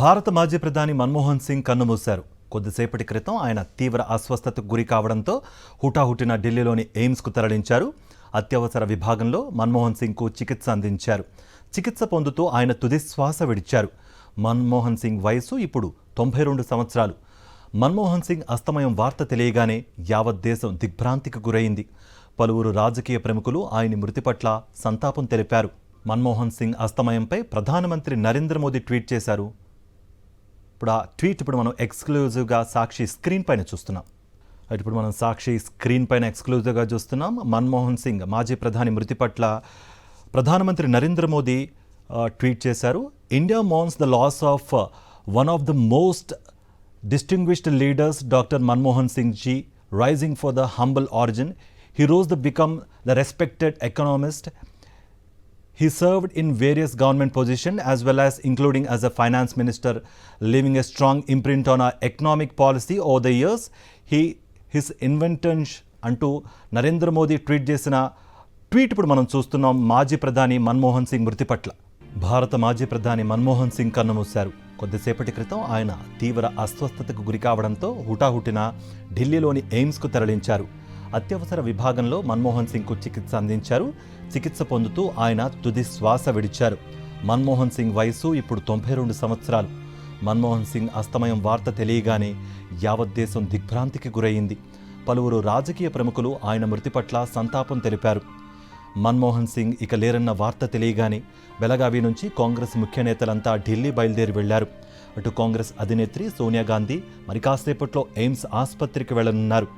భారత మాజీ ప్రధాని మన్మోహన్ సింగ్ కన్నుమూశారు. కొద్దిసేపటి క్రితం ఆయన తీవ్ర అస్వస్థతకు గురి కావడంతో హుటాహుటిన ఢిల్లీలోని ఎయిమ్స్కు తరలించారు. అత్యవసర విభాగంలో మన్మోహన్ సింగ్కు చికిత్స అందించారు. చికిత్స పొందుతూ ఆయన తుది శ్వాస విడిచారు. మన్మోహన్ సింగ్ వయసు ఇప్పుడు 92 సంవత్సరాలు. మన్మోహన్ సింగ్ అస్తమయం వార్త తెలియగానే యావత్ దేశం దిగ్భ్రాంతికి గురైంది. పలువురు రాజకీయ ప్రముఖులు ఆయన మృతి పట్ల సంతాపం తెలిపారు. మన్మోహన్ సింగ్ అస్తమయంపై ప్రధానమంత్రి నరేంద్ర మోదీ ట్వీట్ చేశారు. ఇప్పుడు ఆ ట్వీట్ మనం ఎక్స్క్లూజివ్గా సాక్షి స్క్రీన్ పైన చూస్తున్నాం. ఇప్పుడు మనం సాక్షి స్క్రీన్ పైన ఎక్స్క్లూజివ్గా చూస్తున్నాం. మన్మోహన్ సింగ్ మాజీ ప్రధాని మృతి పట్ల ప్రధానమంత్రి నరేంద్ర మోదీ ట్వీట్ చేశారు. India mourns the loss of one of the most distinguished leaders, Dr. Manmohan Singh ji, rising for the humble origin. He rose to become the respected economist. He served in various government positions as well as including as a finance minister, leaving a strong imprint on our economic policy over the years. His inventions అంటూ Narendra Modi tweet చేసిన tweet ఇప్పుడు మనం చూస్తున్నాం. మాజీ ప్రధాని మన్మోహన్ సింగ్ మృతి పట్ల భారత మాజీ ప్రధాని మన్మోహన్ సింగ్ కన్నుమూశారు. కొద్దిసేపటి క్రితం ఆయన తీవ్ర అస్వస్థతకు గురి కావడంతో హుటాహుటిన ఢిల్లీలోని ఎయిమ్స్కు తరలించారు. అత్యవసర విభాగంలో మన్మోహన్ సింగ్కు చికిత్స అందించారు. చికిత్స పొందుతూ ఆయన తుది శ్వాస విడిచారు. మన్మోహన్ సింగ్ వయసు ఇప్పుడు 92 సంవత్సరాలు. మన్మోహన్ సింగ్ అస్తమయం వార్త తెలియగానే యావత్ దేశం దిగ్భ్రాంతికి గురయ్యింది. పలువురు రాజకీయ ప్రముఖులు ఆయన మృతి పట్ల సంతాపం తెలిపారు. మన్మోహన్ సింగ్ ఇక లేరన్న వార్త తెలియగానే బెలగావి నుంచి కాంగ్రెస్ ముఖ్య నేతలంతా ఢిల్లీ బయలుదేరి వెళ్లారు. అటు కాంగ్రెస్ అధినేత్రి సోనియా గాంధీ మరి కాసేపట్లో ఎయిమ్స్ ఆసుపత్రికి వెళ్లనున్నారు.